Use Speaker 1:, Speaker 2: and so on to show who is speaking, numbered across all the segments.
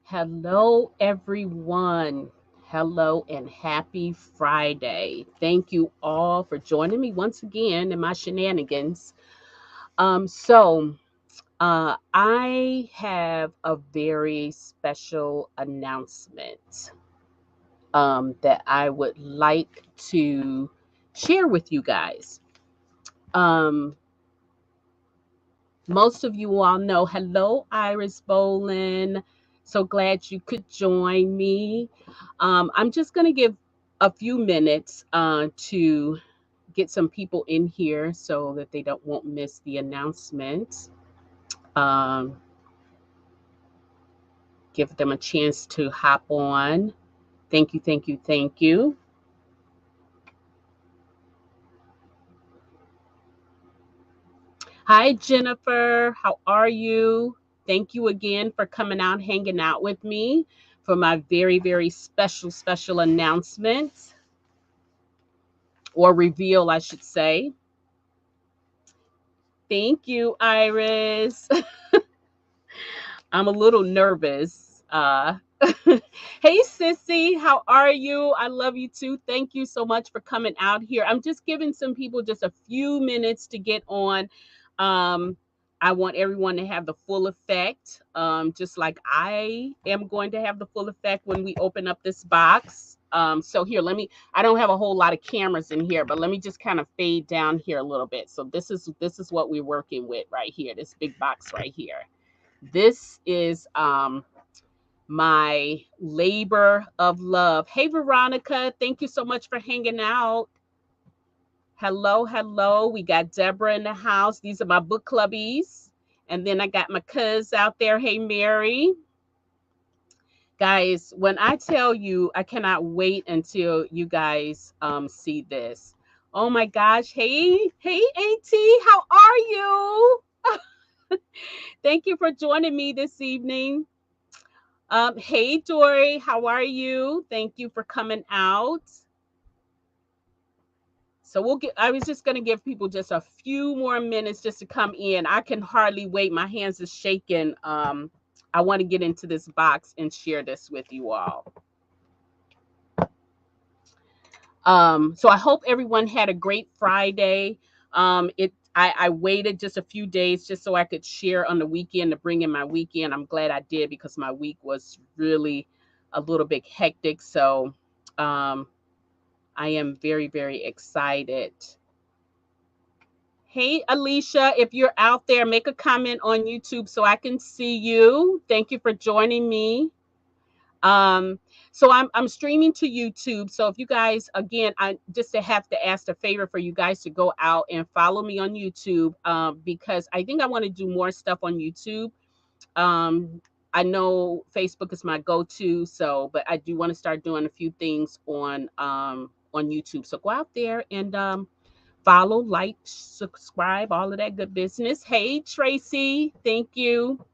Speaker 1: Hello, everyone. Hello, and happy Friday. Thank you all for joining me once again in my shenanigans. I have a very special announcement that I would like to share with you guys. Um, Most of you all know, hello, Iris Bolin. So glad you could join me. I'm just going to give a few minutes to get some people in here so that they don't won't miss the announcement. Um, give them a chance to hop on. Thank you, thank you, thank you. Hi, Jennifer. How are you? Thank you again for coming out, hanging out with me for my very, very special announcement or reveal, I should say. Thank you, Iris. I'm a little nervous. Hey, Sissy, how are you? I love you too. Thank you so much for coming out here. I'm just giving some people just a few minutes to get on. Um, I want everyone to have the full effect, just like I am going to have the full effect when we open up this box. So here, I don't have a whole lot of cameras in here, but let me just kind of fade down here a little bit. So this is what we're working with right here, this big box right here. This is my labor of love. Hey, Veronica, thank you so much for hanging out. Hello, hello. We got Deborah in the house. These are my book clubbies. And then I got my cuz out there. Hey, Mary. Guys, when I tell you, I cannot wait until you guys see this. Oh my gosh. Hey, AT, how are you? Thank you for joining me this evening. Hey, Dory, how are you? Thank you for coming out. So I was just going to give people just a few more minutes just to come in. I can hardly wait. My hands are shaking. I want to get into this box and share this with you all. So I hope everyone had a great Friday. I waited just a few days just so I could share on the weekend to bring in my weekend. I'm glad I did because my week was really a little bit hectic. So um, I am very, very excited. Hey, Alicia, if you're out there, make a comment on YouTube so I can see you. Thank you for joining me. Um, so I'm streaming to YouTube. So if you guys, again, I just to have to ask a favor for you guys to go out and follow me on YouTube, because I think I want to do more stuff on YouTube. Um, I know Facebook is my go-to, so but I do want to start doing a few things on YouTube. So go out there and follow, like, subscribe, all of that good business. Hey, Tracy, thank you.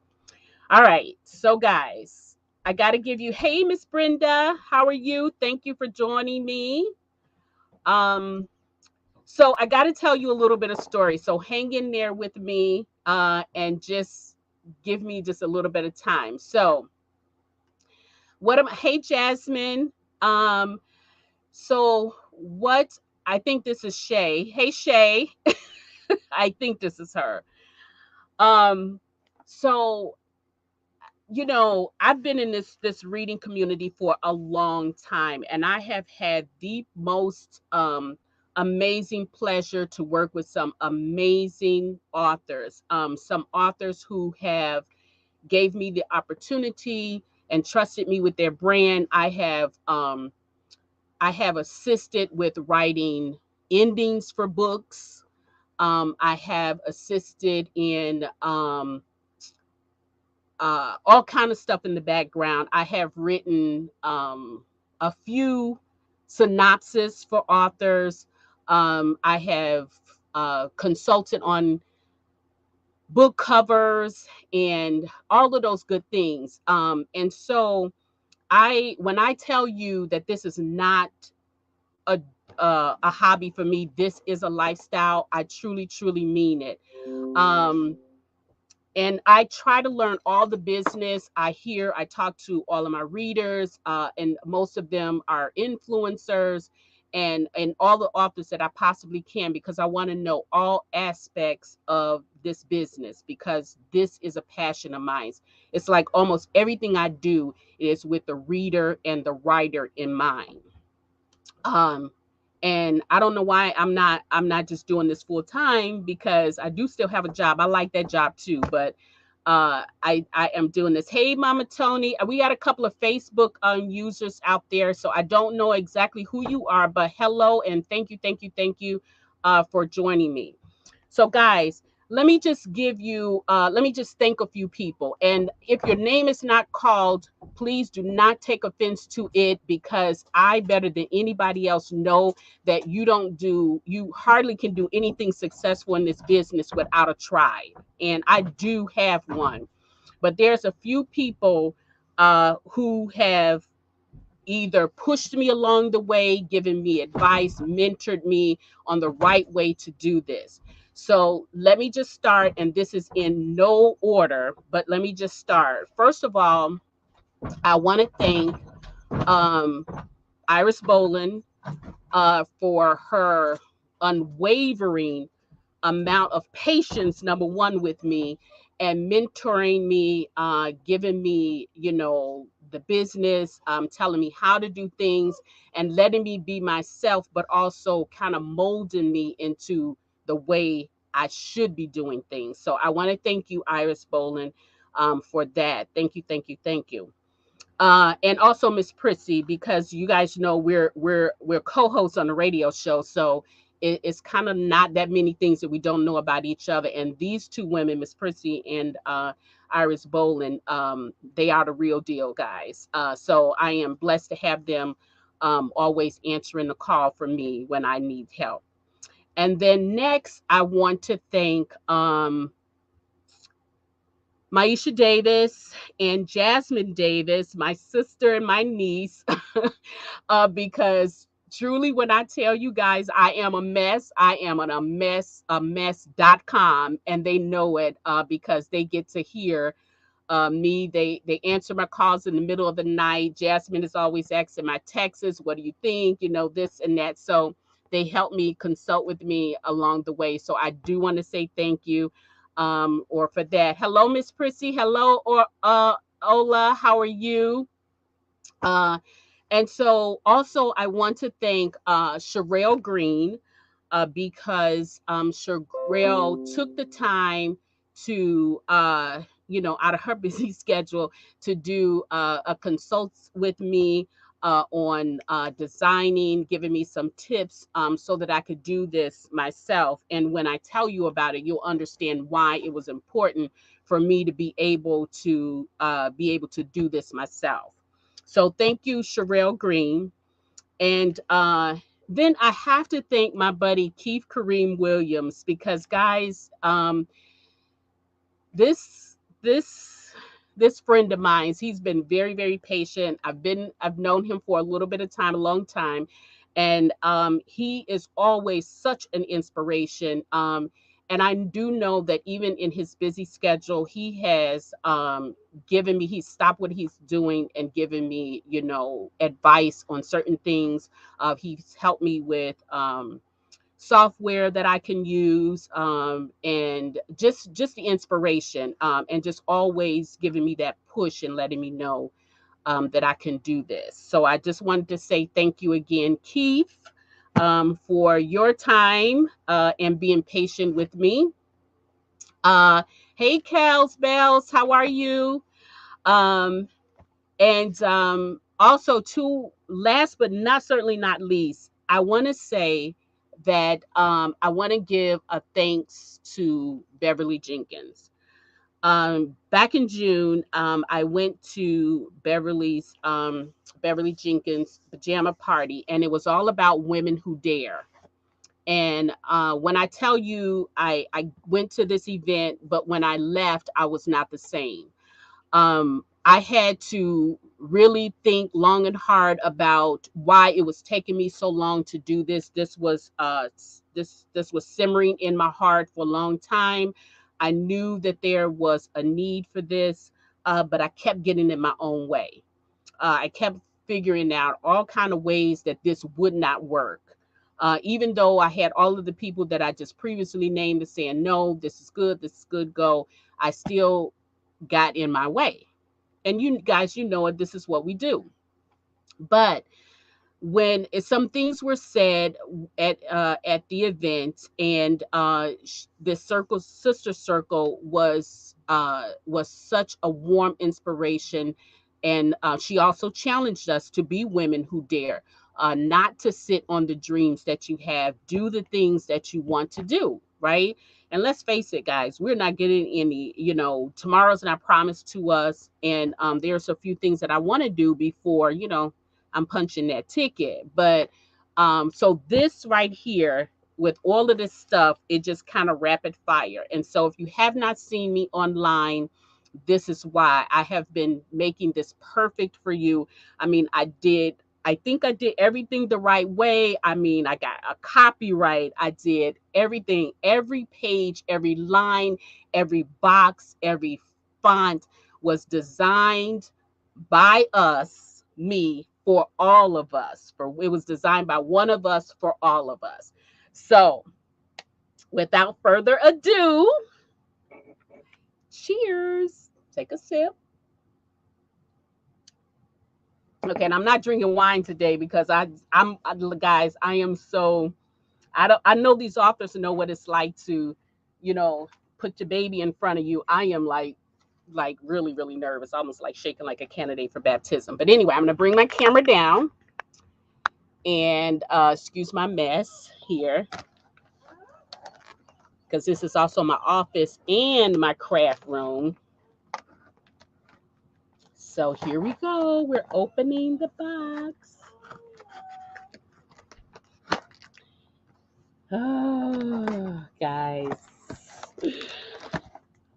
Speaker 1: All right, so guys, I got to give you, hey, Miss Brenda, how are you? Thank you for joining me. Um, so I got to tell you a little bit of story. So hang in there with me, and just give me just a little bit of time. So hey, Jasmine. Um, so what? I think this is Shay. Hey, Shay. I think this is her. Um, so I've been in this reading community for a long time, and I have had the most amazing pleasure to work with some amazing authors. Some authors who have gave me the opportunity and trusted me with their brand. I have assisted with writing endings for books. I have assisted in all kind of stuff in the background. I have written a few synopses for authors. I have consulted on book covers and all of those good things. And so when I tell you that this is not a a hobby for me, this is a lifestyle. I truly, truly mean it. Um, And I try to learn all the business. I talk to all of my readers, and most of them are influencers, and all the authors that I possibly can, because I want to know all aspects of this business, because this is a passion of mine. It's like almost everything I do is with the reader and the writer in mind. um and I don't know why I'm not just doing this full time, because I do still have a job. I like that job too, but I am doing this. Hey, Mama Tony, we got a couple of Facebook users out there, so I don't know exactly who you are, but hello and thank you for joining me. So, guys, let me just thank a few people. And if your name is not called, please do not take offense to it, because I, better than anybody else, know that you hardly can do anything successful in this business without a tribe. And I do have one. But there's a few people who have either pushed me along the way, given me advice, mentored me on the right way to do this. So let me just start, and this is in no order, but let me just start. First of all, I want to thank um, Iris Boland for her unwavering amount of patience, number one, with me, and mentoring me, giving me, the business, telling me how to do things, and letting me be myself, but also kind of molding me into the way I should be doing things. So I want to thank you, Iris Boland, for that. Thank you, thank you, thank you. And also Miss Prissy, because you guys know we're co-hosts on the radio show, so it's kind of not that many things that we don't know about each other. And these two women, Miss Prissy and Iris Boland, they are the real deal, guys. So I am blessed to have them always answering the call for me when I need help. And then next, I want to thank Maisha Davis and Jasmine Davis, my sister and my niece, because truly, when I tell you guys I am a mess, I am a mess.com, and they know it because they get to hear me. They answer my calls in the middle of the night. Jasmine is always asking my texts, what do you think? This and that. So they help me, consult with me along the way. So I do want to say thank you, or for that. Hello, Miss Prissy. Hello, or Ola. How are you? Uh, and so also I want to thank Sherelle Green, because Sherelle took the time to, out of her busy schedule, to do a consult with me on designing, giving me some tips, so that I could do this myself. And when I tell you about it, you'll understand why it was important for me to be able to do this myself. So thank you, Sherelle Green. And then I have to thank my buddy Keith Kareem Williams, because guys, this this this friend of mine, he's been very, very patient. I've known him for a little bit of time, a long time, and he is always such an inspiration. And I do know that even in his busy schedule, he has he stopped what he's doing and given me, advice on certain things. He's helped me with software that I can use, and just the inspiration, and just always giving me that push and letting me know that I can do this. So I just wanted to say thank you again, Keith, for your time and being patient with me. Uh, hey, Kels Bells, how are you? Um, and also, to last but not certainly not least, I want to say that I want to give a thanks to Beverly Jenkins. Back in June, I went to Beverly Jenkins pajama party, and it was all about women who dare. And when I tell you, I went to this event, but when I left, I was not the same. I had to really think long and hard about why it was taking me so long to do this. This was simmering in my heart for a long time. I knew that there was a need for this, but I kept getting in my own way. I kept figuring out all kind of ways that this would not work. Even though I had all of the people that I just previously named as saying, no, this is good, go, I still got in my way. And you guys, you know it, this is what we do. But when some things were said at the event, and this circle, sister circle, was such a warm inspiration, and she also challenged us to be women who dare, not to sit on the dreams that you have, do the things that you want to do, right? And let's face it, guys, we're not getting any, tomorrow's not promised to us. And there's a few things that I want to do before, I'm punching that ticket. But so this right here, with all of this stuff, it just kind of rapid fire. And so if you have not seen me online, this is why I have been making this perfect for you. I mean, I think I did everything the right way. I mean, I got a copyright. I did everything, every page, every line, every box, every font was designed by us, me, for all of us. For it was designed by one of us for all of us. So, without further ado, cheers. Take a sip. Okay, and I'm not drinking wine today because guys, I am so I know these authors know what it's like to, you know, put your baby in front of you. I am like really, really nervous, almost like shaking like a candidate for baptism. But anyway, I'm gonna bring my camera down and excuse my mess here, because this is also my office and my craft room. So here we go. We're opening the box. Oh, guys.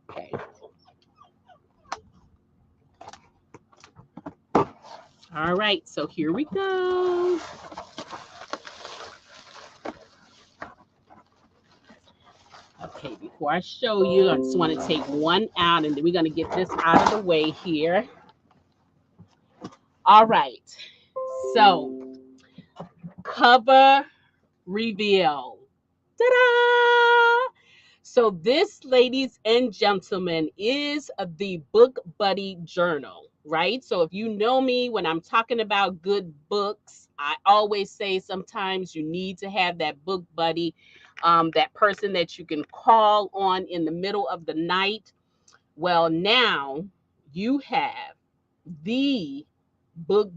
Speaker 1: Okay. All right, so here we go. Okay, before I show you, I just want to take one out, and then we're going to get this out of the way here. All right, so cover reveal. Ta-da! So this, ladies and gentlemen, is the Book Buddy Journal, right? So if you know me, when I'm talking about good books, I always say sometimes you need to have that book buddy, that person that you can call on in the middle of the night. Well, now you have the Book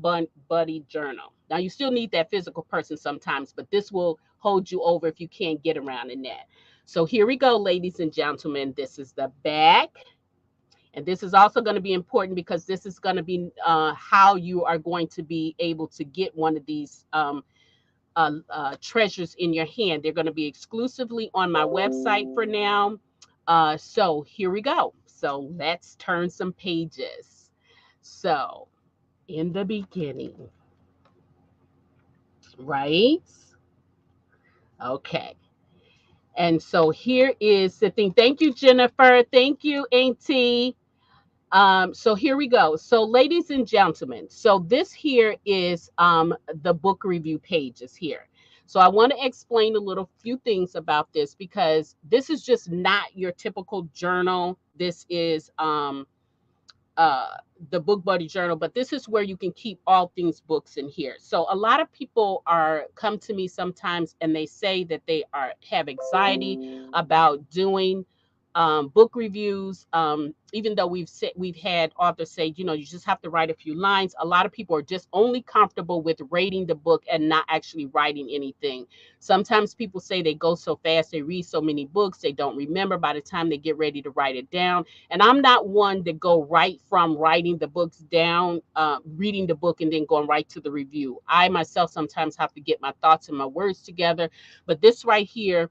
Speaker 1: Buddy Journal. Now, you still need that physical person sometimes, but this will hold you over if you can't get around in that. So here we go, ladies and gentlemen. This is the back. And this is also going to be important because this is going to be how you are going to be able to get one of these treasures in your hand. They're going to be exclusively on my website for now. So here we go. So let's turn some pages. So in the beginning, right? Okay. And so here is the thing. Thank you, Jennifer. Thank you, Auntie. So here we go. So ladies and gentlemen, so this here is the book review pages here. So I want to explain a little few things about this because this is just not your typical journal. This is the Book Buddy Journal, but this is where you can keep all things books in here. So a lot of people come to me sometimes and they say that they have anxiety about doing book reviews. Even though we've had authors say, you just have to write a few lines. A lot of people are just only comfortable with rating the book and not actually writing anything. Sometimes people say they go so fast, they read so many books, they don't remember by the time they get ready to write it down. And I'm not one to go right from writing the books down, reading the book, and then going right to the review. I myself sometimes have to get my thoughts and my words together. But this right here,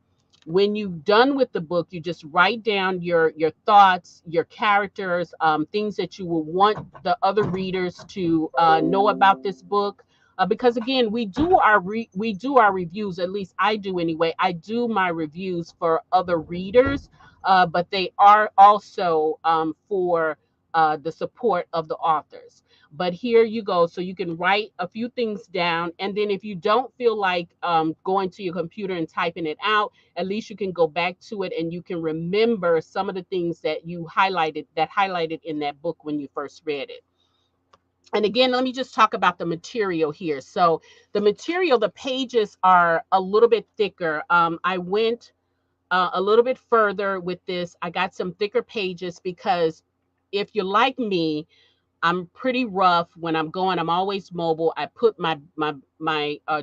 Speaker 1: when you've done with the book, you just write down your thoughts, your characters, things that you will want the other readers to know about this book. because again, we do our reviews. At least I do anyway. I do my reviews for other readers, but they are also for the support of the authors. But here you go. So you can write a few things down, and then if you don't feel like going to your computer and typing it out, at least you can go back to it and you can remember some of the things that you highlighted in that book when you first read it. And again, let me just talk about the material here. So the material, the pages are a little bit thicker. I went a little bit further with this. I got some thicker pages because if you're like me, I'm pretty rough when I'm going. I'm always mobile. I put my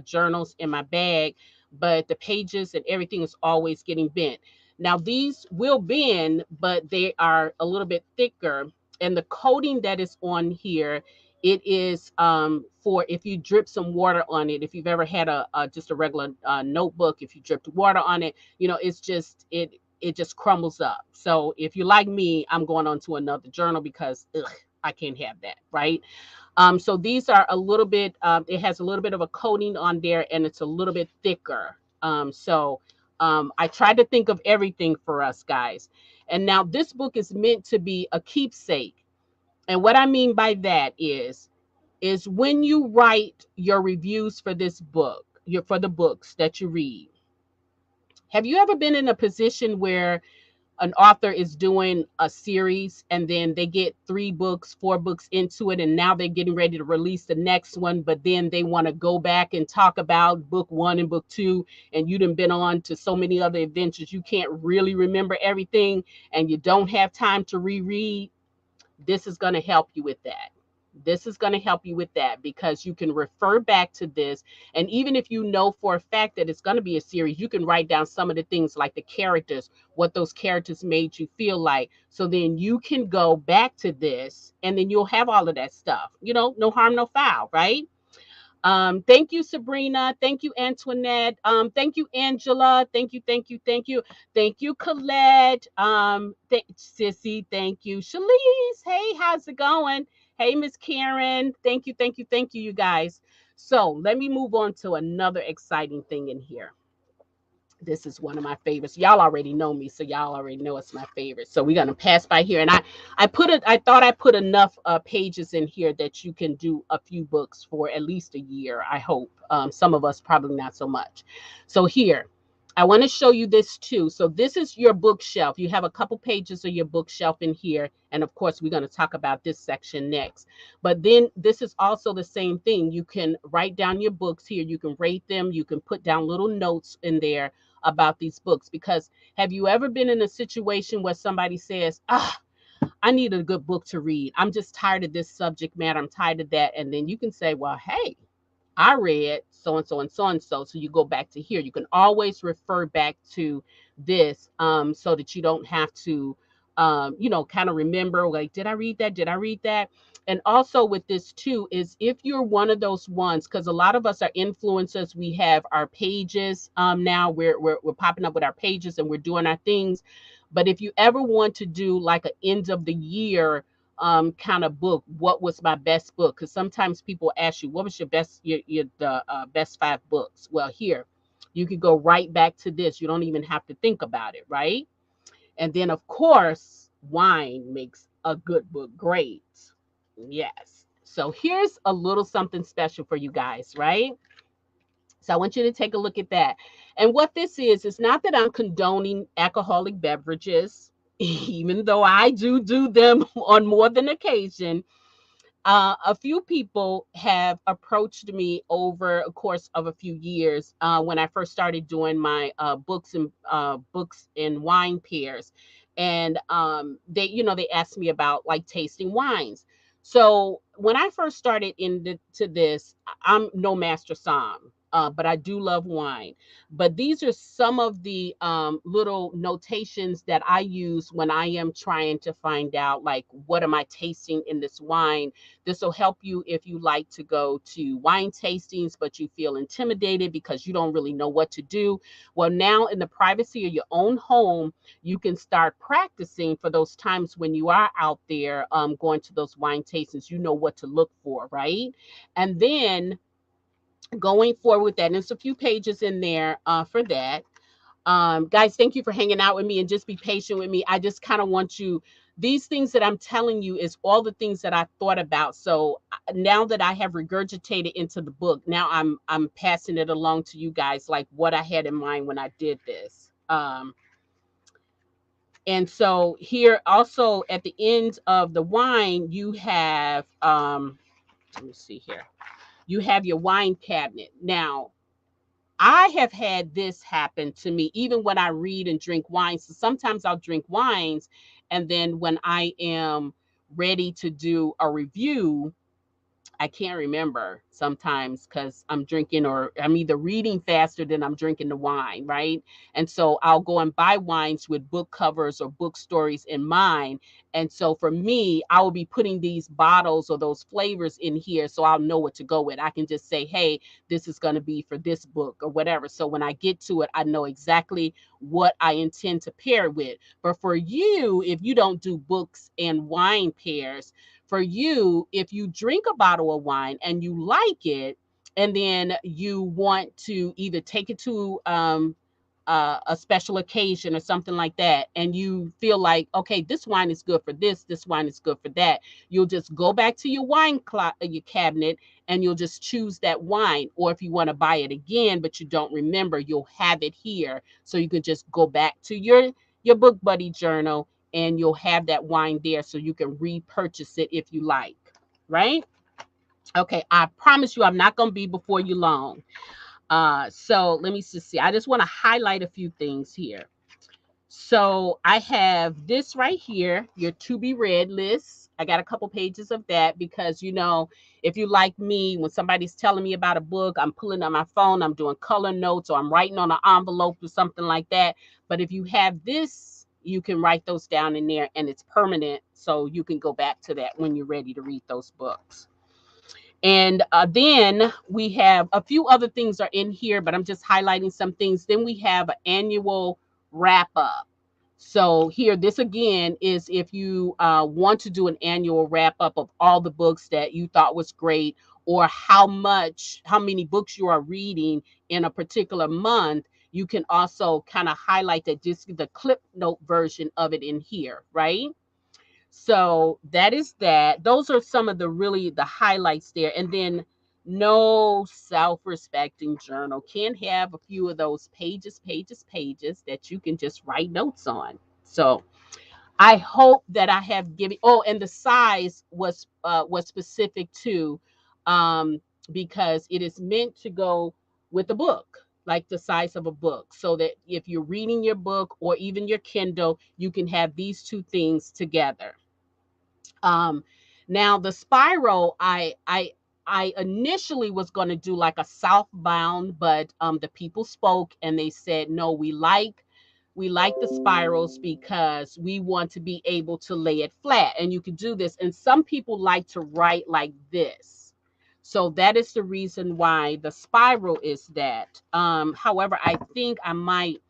Speaker 1: journals in my bag, but the pages and everything is always getting bent. Now these will bend, but they are a little bit thicker. And the coating that is on here, it is for if you drip some water on it. If you've ever had a just a regular notebook, if you dripped water on it, it's just it just crumbles up. So if you're like me, I'm going on to another journal because I can't have that, right? So these are a little bit, it has a little bit of a coating on there and it's a little bit thicker. I tried to think of everything for us guys. And now this book is meant to be a keepsake. And what I mean by that is when you write your reviews for this book, for the books that you read, have you ever been in a position where an author is doing a series and then they get 3 books, 4 books into it, and now they're getting ready to release the next one, but then they want to go back and talk about book 1 and book 2, and you done been on to so many other adventures you can't really remember everything, and you don't have time to reread? This is going to help you with that. This is going to help you with that because you can refer back to this. And even if you know for a fact that it's going to be a series, you can write down some of the things like the characters, what those characters made you feel like. So then you can go back to this and then you'll have all of that stuff. No harm, no foul, right? Thank you, Sabrina. Thank you, Antoinette. Thank you, Angela. Thank you, thank you, thank you. Thank you, Colette. Sissy, thank you. Shalise, hey, how's it going? Hey, Miss Karen. Thank you, thank you, thank you, you guys. So let me move on to another exciting thing in here. This is one of my favorites. Y'all already know me, so y'all already know it's my favorite. So we're gonna pass by here, and I thought I put enough pages in here that you can do a few books for at least a year. I hope. Some of us probably not so much. So here, I want to show you this too. So this is your bookshelf. You have a couple pages of your bookshelf in here, and of course, we're going to talk about this section next. But then this is also the same thing. You can write down your books here. You can rate them. You can put down little notes in there about these books, because have you ever been in a situation where somebody says, I need a good book to read, I'm just tired of this subject matter, I'm tired of that, and then you can say, well, hey, I read so and so and so and so. So you go back to here. You can always refer back to this, so that you don't have to, kind of remember, like, did I read that? Did I read that? And also with this too, is if you're one of those ones, because a lot of us are influencers, we have our pages. Now we're popping up with our pages and we're doing our things. But if you ever want to do like an end of the year kind of book, what was my best book, because sometimes people ask you, what was your best the best 5 books? Well, here you could go right back to this. You don't even have to think about it, right? And then of course wine makes a good book great. Yes, so here's a little something special for you guys, right? So I want you to take a look at that. And what this is not that I'm condoning alcoholic beverages, even though I do them on more than occasion. A few people have approached me over a course of a few years, when I first started doing my books and wine pairs, and they asked me about like tasting wines. So when I first started into this, I'm no master som. But I do love wine. But these are some of the little notations that I use when I am trying to find out, like, what am I tasting in this wine. This will help you if you like to go to wine tastings, but you feel intimidated because you don't really know what to do. Well, now in the privacy of your own home, you can start practicing for those times when you are out there going to those wine tastings. You know what to look for, right? And then going forward with that. And there's a few pages in there for that. Guys, thank you for hanging out with me, and just be patient with me. I just kind of want you, these things that I'm telling you is all the things that I thought about. So now that I have regurgitated into the book, now I'm passing it along to you guys, like what I had in mind when I did this. And so here also at the end of the wine, you have let me see here. You have your wine cabinet. Now, I have had this happen to me even when I read and drink wines. So sometimes I'll drink wines, and then when I am ready to do a review, I can't remember sometimes because I'm drinking, or I'm either reading faster than I'm drinking the wine, right? And so I'll go and buy wines with book covers or book stories in mind. And so for me, I will be putting these bottles or those flavors in here so I'll know what to go with. I can just say, hey, this is going to be for this book or whatever. So when I get to it, I know exactly what I intend to pair it with. But for you, if you don't do books and wine pairs, for you, if you drink a bottle of wine and you like it, and then you want to either take it to a special occasion or something like that, and you feel like, okay, this wine is good for this wine is good for that, you'll just go back to your your cabinet, and you'll just choose that wine. Or if you want to buy it again but you don't remember, you'll have it here, so you can just go back to your book buddy journal, and you'll have that wine there so you can repurchase it if you like, right? Okay, I promise you I'm not going to be before you long. So let me just see. I just want to highlight a few things here. So I have this right here, your to be read list. I got a couple pages of that because, if you like me, when somebody's telling me about a book, I'm pulling on my phone, I'm doing color notes, or I'm writing on an envelope or something like that. But if you have this, you can write those down in there, and it's permanent. So you can go back to that when you're ready to read those books. And then we have a few other things are in here, but I'm just highlighting some things. Then we have an annual wrap up. So here, this again is if you want to do an annual wrap up of all the books that you thought was great, or how many books you are reading in a particular month. You can also kind of highlight that, just the clip note version of it in here, right? So that is that. Those are some of the highlights there. And then no self-respecting journal can have a few of those pages that you can just write notes on. So I hope that I have given. Oh, and the size was specific too, because it is meant to go with the book, like the size of a book, so that if you're reading your book or even your Kindle, you can have these two things together. um Now the spiral, I initially was going to do like a southbound, but the people spoke and they said no, we like the spirals because we want to be able to lay it flat, and you can do this. And some people like to write like this, so that is the reason why the spiral is that. However, I think I might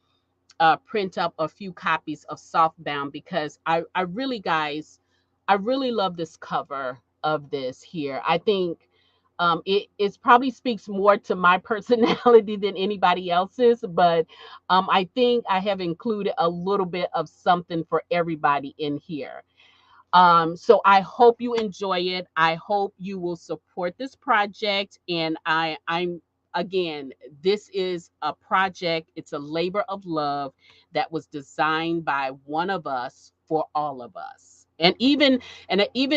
Speaker 1: print up a few copies of softbound, because I really, guys, I really love this cover of this here. I think it probably speaks more to my personality than anybody else's, but I think I have included a little bit of something for everybody in here. So I hope you enjoy it. I hope you will support this project. And I'm again, this is a project, it's a labor of love that was designed by one of us for all of us. And even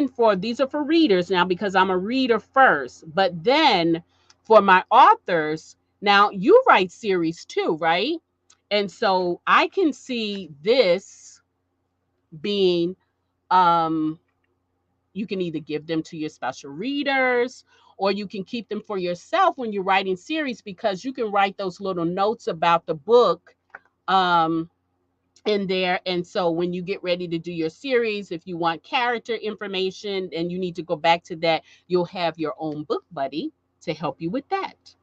Speaker 1: for, these are for readers now, because I'm a reader first, but then for my authors, now you write series too, right? And so I can see this being, um you can either give them to your special readers, or you can keep them for yourself when you're writing series, because you can write those little notes about the book um in there. And so when you get ready to do your series, if you want character information and you need to go back to that, you'll have your own book buddy to help you with that.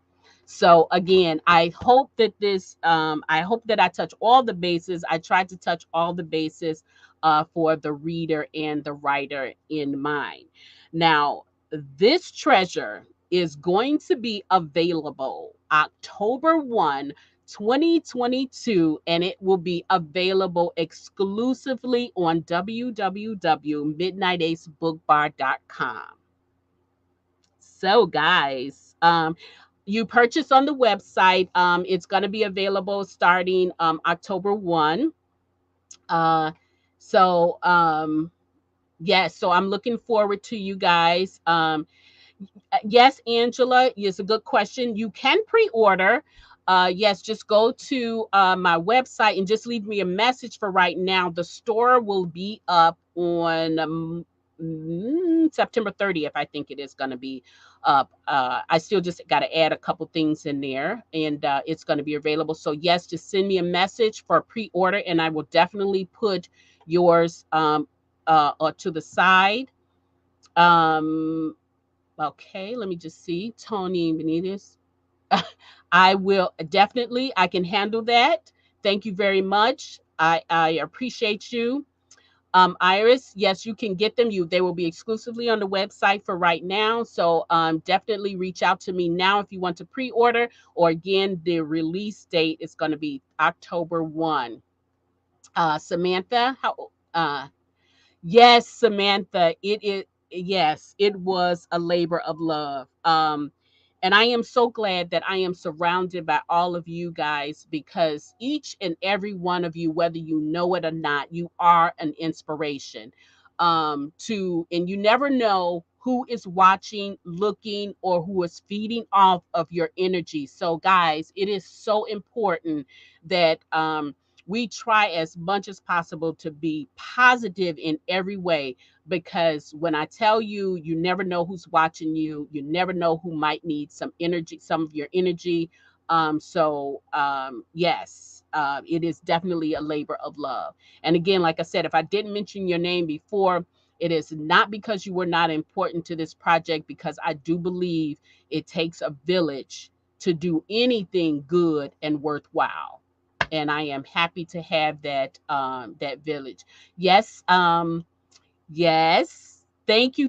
Speaker 1: So again, I hope that I touch all the bases. I tried to touch all the bases for the reader and the writer in mind. Now, this treasure is going to be available October 1, 2022, and it will be available exclusively on www.midnightace.bookbar.com. So, guys, you purchase on the website. It's going to be available starting October 1. Uh, so, yes, so I'm looking forward to you guys. Yes, Angela, it's a good question. You can pre-order. Yes, just go to my website and just leave me a message for right now. The store will be up on September 30th. I think it is going to be up. I still just got to add a couple things in there, and it's going to be available. So yes, just send me a message for pre-order, and I will definitely put yours to the side. Um, Okay, let me just see. Tony Benitez. I will definitely, I can handle that. Thank you very much. I appreciate you. Iris, yes, you can get them. They will be exclusively on the website for right now. So definitely reach out to me now if you want to pre-order, or again, the release date is going to be October 1. Samantha, how yes, Samantha, it is. Yes, it was a labor of love. And I am so glad that I am surrounded by all of you guys, because each and every one of you, whether you know it or not, you are an inspiration. And you never know who is watching, looking, or who is feeding off of your energy. So, guys, it is so important that we try as much as possible to be positive in every way, because when I tell you, you never know who's watching you, you never know who might need some energy, some of your energy. Yes, it is definitely a labor of love. And again, like I said, if I didn't mention your name before, it is not because you were not important to this project, because I do believe it takes a village to do anything good and worthwhile, and I am happy to have that village. Yes, yes. Thank you,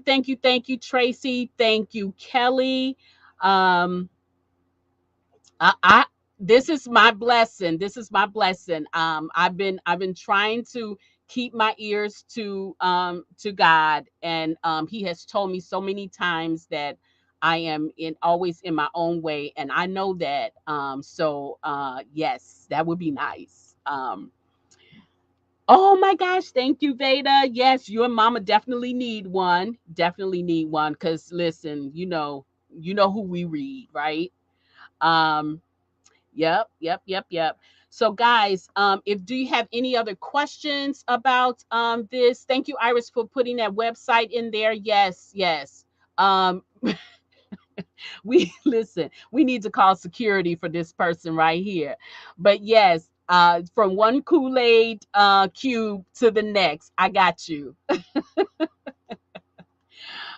Speaker 1: Tracy. Thank you, Kelly. Um, I this is my blessing. This is my blessing. I've been trying to keep my ears to God, and He has told me so many times that I am in always in my own way, and I know that. Yes, that would be nice. Oh my gosh, thank you, Veda. Yes, you and Mama definitely need one. Definitely need one. Cause listen, you know who we read, right? Um, yep. So guys, if do you have any other questions about this? Thank you, Iris, for putting that website in there. Yes. Um, we listen, we need to call security for this person right here. But yes, from one Kool-Aid cube to the next, I got you.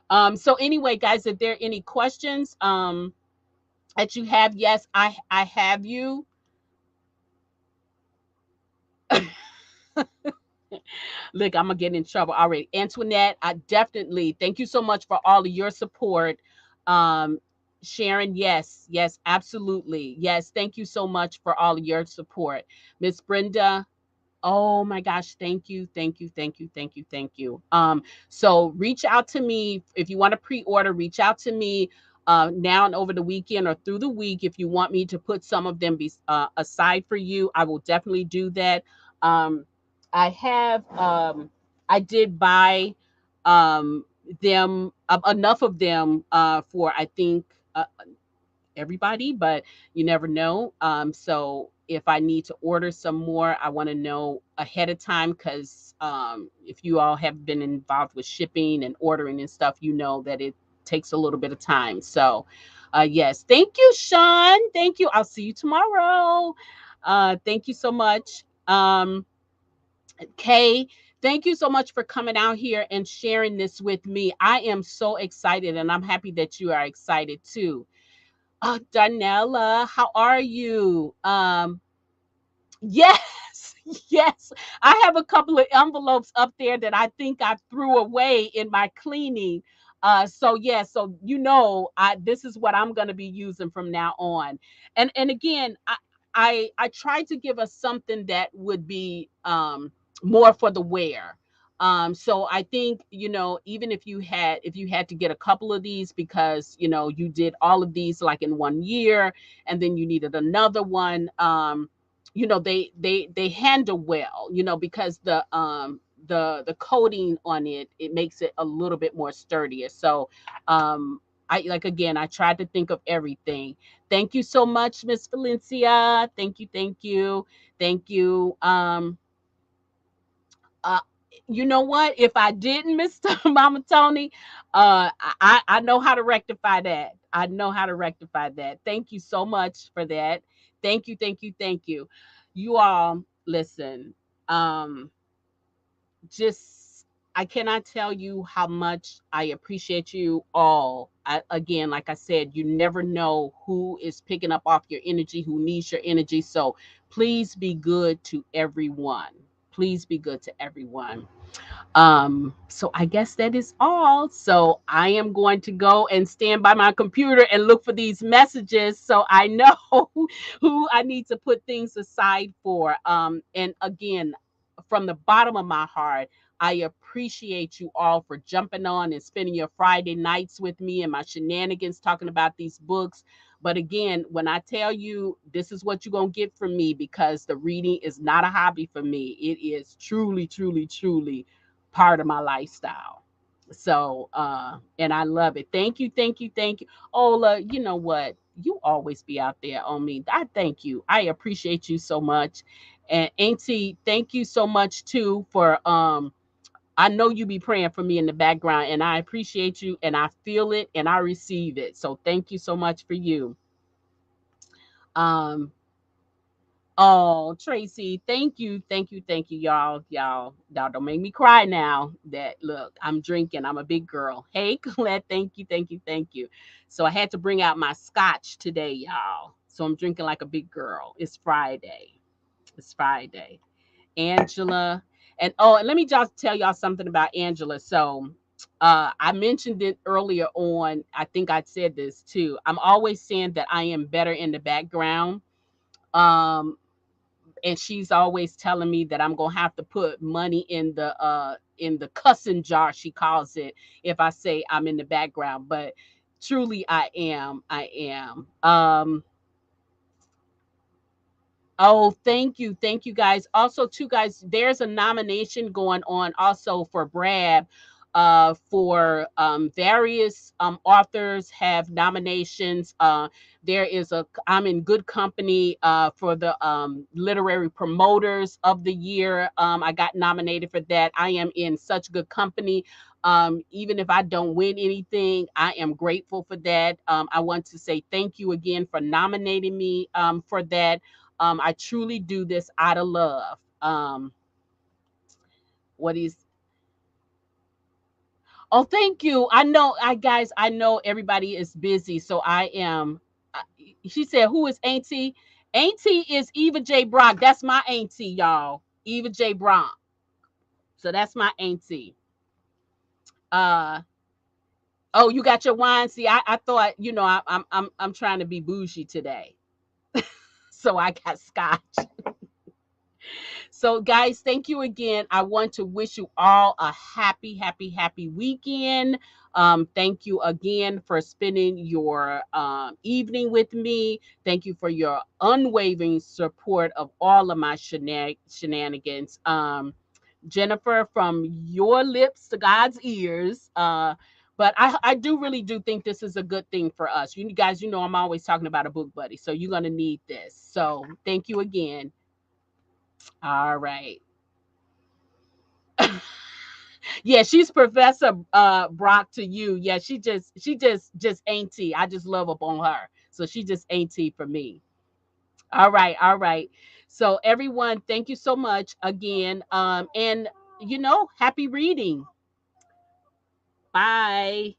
Speaker 1: So anyway, guys, if there are any questions that you have, yes, I have you. Look, I'm gonna get in trouble already. Antoinette, I definitely thank you so much for all of your support. Um, Sharon, yes, absolutely. Yes, thank you so much for all of your support. Miss Brenda, oh my gosh, thank you. So reach out to me if you want to pre-order, reach out to me now and over the weekend or through the week. If you want me to put some of them aside for you, I will definitely do that. Um, I have, I did buy them, enough of them for, I think, everybody, but you never know. So if I need to order some more, I want to know ahead of time, because if you all have been involved with shipping and ordering and stuff, you know that it takes a little bit of time. So, yes, thank you, Sean. Thank you. I'll see you tomorrow. Thank you so much. Kay, thank you so much for coming out here and sharing this with me. I am so excited, and I'm happy that you are excited too. Darnella, how are you? Yes, yes. I have a couple of envelopes up there that I think I threw away in my cleaning. So yeah, so I this is what I'm going to be using from now on. And again, I tried to give us something that would be more for the wear. So I think, even if you had to get a couple of these because you did all of these like in 1 year, and then you needed another one, they handle well, because the coating on it makes it a little bit more sturdier. So I like, again, I tried to think of everything. Thank you so much, Miss Valencia. Thank you, thank you, thank you. Uh you know what? If I didn't, Mr. Mama Tony, I know how to rectify that. I know how to rectify that. Thank you so much for that. Thank you, thank you, thank you. You all listen. Just I cannot tell you how much I appreciate you all. Again, like I said, you never know who is picking up off your energy, who needs your energy. So please be good to everyone. Please be good to everyone. So I guess that is all. So I am going to go and stand by my computer and look for these messages so I know who I need to put things aside for. And again, from the bottom of my heart, I appreciate you all for jumping on and spending your Friday nights with me and my shenanigans talking about these books. But again, when I tell you this is what you're going to get from me, because the reading is not a hobby for me, it is truly, truly, truly part of my lifestyle. So, and I love it. Thank you, thank you, thank you. Ola, you know what? You always be out there on me. I thank you. I appreciate you so much. And Auntie, thank you so much too for I know you be praying for me in the background, and I appreciate you, and I feel it and I receive it. So thank you so much for you. Um Oh, Tracy, thank you, thank you, thank you, y'all don't make me cry now. That look, I'm drinking. I'm a big girl. Hey, Colette, thank you, thank you, thank you. So I had to bring out my scotch today, y'all. So I'm drinking like a big girl. It's Friday. It's Friday. Angela, and let me just tell y'all something about Angela. So, I mentioned it earlier on. I think I said this too. I'm always saying that I am better in the background. Um, and she's always telling me that I'm gonna have to put money in the cussing jar, she calls it, if I say I'm in the background. But truly I am. I am. Oh, thank you. Thank you, guys. Also, too, guys, there's a nomination going on also for Brad. For various authors have nominations. There is I'm in good company for the literary promoters of the year. I got nominated for that. I am in such good company. Even if I don't win anything, I am grateful for that. I want to say thank you again for nominating me for that. I truly do this out of love. What is Oh, thank you. I know everybody is busy, so I am. uh, She said, "Who is Auntie?" Auntie is Eva J. Brock. That's my auntie, y'all. Eva J. Brock. So that's my auntie. Uh oh, you got your wine. See, I thought, I'm trying to be bougie today, so I got scotch. So, guys, thank you again. I want to wish you all a happy, happy, happy weekend. Thank you again for spending your evening with me. Thank you for your unwavering support of all of my shenanigans. Jennifer, from your lips to God's ears. But I do really do think this is a good thing for us. You guys, I'm always talking about a book buddy. So you're going to need this. So thank you again. All right. Yeah, she's Professor Brock to you. Yeah, she just auntie. I just love up on her. So she just auntie for me. All right, all right. So everyone, thank you so much again. And happy reading. Bye.